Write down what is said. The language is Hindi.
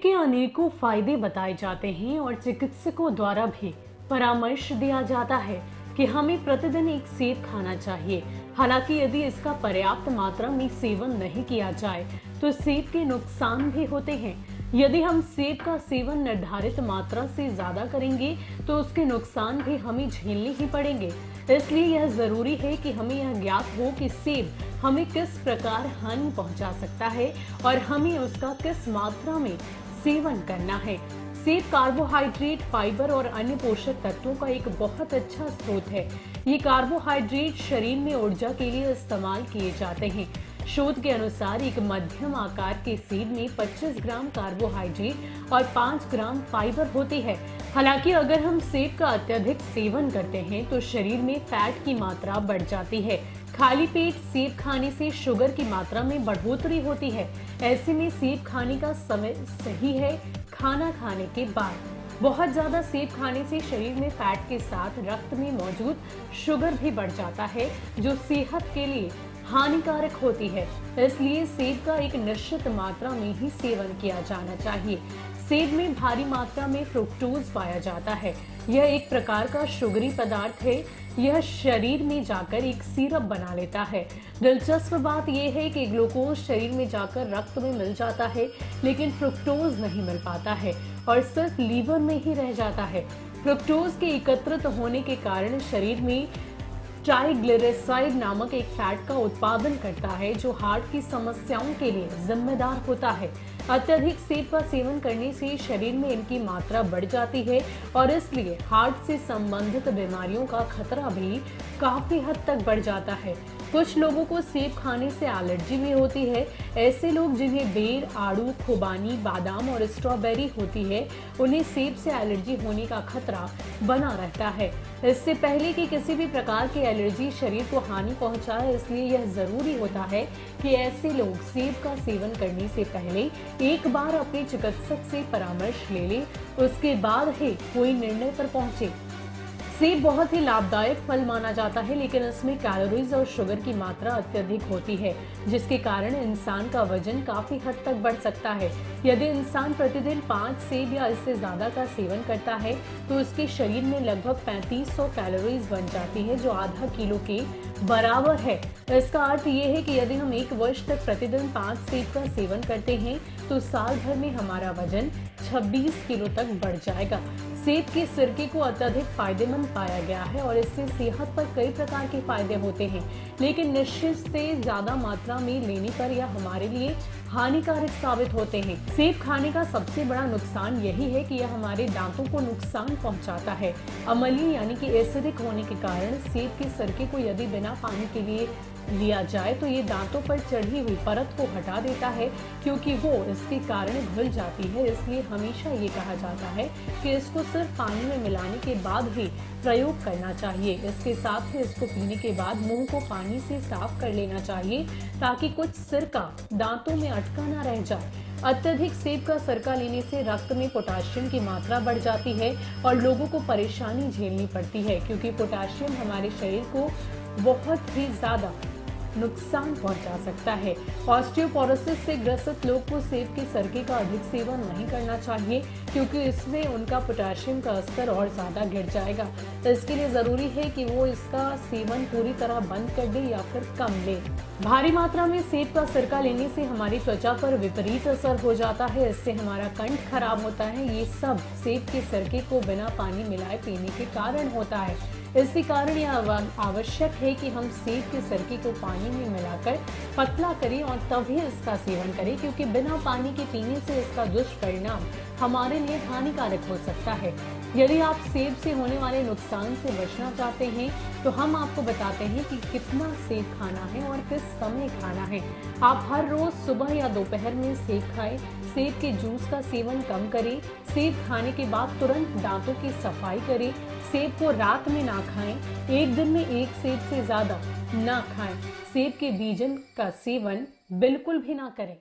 के अनेकों फायदे बताए जाते हैं और चिकित्सकों द्वारा भी परामर्श दिया जाता है कि हमें प्रतिदिन एक सेब खाना चाहिए। हालांकि यदि इसका पर्याप्त मात्रा में सेवन नहीं किया जाए तो सेब के नुकसान भी होते हैं। यदि हम सेब का सेवन निर्धारित मात्रा से ज्यादा करेंगे तो उसके नुकसान भी हमें झेलने ही पड़ेंगे। इसलिए यह जरूरी है कि हमें यह ज्ञात हो कि सेब हमें किस प्रकार हानि पहुंचा सकता है और हमें उसका किस मात्रा में सेवन करना है। सेब कार्बोहाइड्रेट, फाइबर और अन्य पोषक तत्वों का एक बहुत अच्छा स्रोत है। ये कार्बोहाइड्रेट शरीर में ऊर्जा के लिए इस्तेमाल किए जाते हैं। शोध के अनुसार एक मध्यम आकार के सेब में 25 ग्राम कार्बोहाइड्रेट और 5 ग्राम फाइबर होती है। हालांकि अगर हम सेब का अत्यधिक सेवन करते हैं तो शरीर में फैट की मात्रा बढ़ जाती है। खाली पेट सेब खाने से शुगर की मात्रा में बढ़ोतरी होती है। ऐसे में सेब खाने का समय सही है खाना खाने के बाद। बहुत ज्यादा सेब खाने से शरीर में फैट के साथ रक्त में मौजूद शुगर भी बढ़ जाता है, जो सेहत के लिए हानिकारक होती है। इसलिए सेब का एक निश्चित मात्रा में ही सेवन किया जाना चाहिए। सेब में भारी मात्रा में फ्रुक्टोज पाया जाता है। यह एक प्रकार का शुगरी पदार्थ है। यह शरीर में जाकर एक सिरप बना लेता है। दिलचस्प बात यह है कि ग्लूकोज शरीर में जाकर रक्त में मिल जाता है, लेकिन फ्रुक्टोज नहीं मिल पाता है और सिर्फ लीवर में ही रह जाता है। फ्रुक्टोज के एकत्रित होने के कारण शरीर में ट्राइग्लिसराइड नामक एक फैट का उत्पादन करता है, जो हार्ट की समस्याओं के लिए जिम्मेदार होता है। अत्यधिक सेब का सेवन करने से शरीर में इनकी मात्रा बढ़ जाती है और इसलिए हार्ट से संबंधित बीमारियों का खतरा भी काफी हद तक बढ़ जाता है। कुछ लोगों को सेब खाने से एलर्जी भी होती है। ऐसे लोग जिन्हें बेर, आड़ू, खुबानी, बादाम और स्ट्रॉबेरी होती है, उन्हें सेब से एलर्जी होने का खतरा बना रहता है। इससे पहले कि किसी भी प्रकार की एलर्जी शरीर को हानि पहुंचाए, इसलिए यह जरूरी होता है कि ऐसे लोग सेब का सेवन करने से पहले एक बार अपने चिकित्सक से परामर्श ले लें, उसके बाद ही कोई निर्णय पर पहुंचे। सेब बहुत ही लाभदायक फल माना जाता है, लेकिन इसमें कैलोरीज और शुगर की मात्रा अत्यधिक होती है, जिसके कारण इंसान का वजन काफी हद तक बढ़ सकता है। यदि इंसान प्रतिदिन 5 सेब या इससे ज्यादा का सेवन करता है तो उसके शरीर में लगभग 3500 कैलोरीज बन जाती है, जो आधा किलो के बराबर है। इसका अर्थ ये है कि यदि हम 1 वर्ष तक प्रतिदिन 5 सेब का सेवन करते हैं तो साल भर में हमारा वजन 26 किलो तक बढ़ जाएगा। सेब के सिरके को अत्यधिक फायदेमंद पाया गया है और इससे सेहत पर कई प्रकार के फायदे होते हैं, लेकिन निश्चित से ज्यादा मात्रा में लेने पर यह हमारे लिए हानिकारक साबित होते हैं। सेब खाने का सबसे बड़ा नुकसान यही है कि यह हमारे दांतों को नुकसान पहुंचाता है। अम्लीय यानी कि एसिडिक होने के कारण सेब के सिरके को यदि बिना पानी के लिए लिया जाए तो ये दांतों पर चढ़ी हुई परत को हटा देता है, क्योंकि वो इसके कारण घुल जाती है। इसलिए हमेशा ये कहा जाता है कि इसको सिर्फ पानी में मिलाने के बाद ही प्रयोग करना चाहिए। इसके साथ ही इसको पीने के बाद मुंह को पानी से साफ कर लेना चाहिए, ताकि कुछ सिरका दांतों में अटका ना रह जाए। अत्यधिक सेब का सिरका लेने से रक्त में पोटेशियम की मात्रा बढ़ जाती है और लोगों को परेशानी झेलनी पड़ती है, क्योंकि पोटेशियम हमारे शरीर को बहुत ही ज्यादा नुकसान पहुंचा सकता है। ऑस्टियोपोरोसिस से ग्रसित लोग को सेब के सिरके का अधिक सेवन नहीं करना चाहिए, क्योंकि इसमें उनका पोटेशियम का स्तर और ज्यादा गिर जाएगा। इसके लिए जरूरी है कि वो इसका सेवन पूरी तरह बंद कर दे या फिर कम ले। भारी मात्रा में सेब का सिरका लेने से हमारी त्वचा पर विपरीत असर हो जाता है। इससे हमारा कंठ खराब होता है। ये सब सेब के सिरके को बिना पानी मिलाए पीने के कारण होता है। इसी कारण यह आवश्यक है कि हम सेब के सिरके को पानी में मिलाकर पतला करें और तभी इसका सेवन करें, क्योंकि बिना पानी के पीने से इसका दुष्परिणाम हमारे लिए हानिकारक हो सकता है। यदि आप सेब से होने वाले नुकसान से बचना चाहते हैं तो हम आपको बताते हैं कि कितना सेब खाना है और किस समय खाना है। आप हर रोज सुबह या दोपहर में सेब खाएं। सेब के जूस का सेवन कम करें। सेब खाने के बाद तुरंत दांतों की सफाई करें। सेब को रात में ना खाएं। एक दिन में 1 सेब से ज्यादा ना खाएं। सेब के बीजन का सेवन बिल्कुल भी ना करें।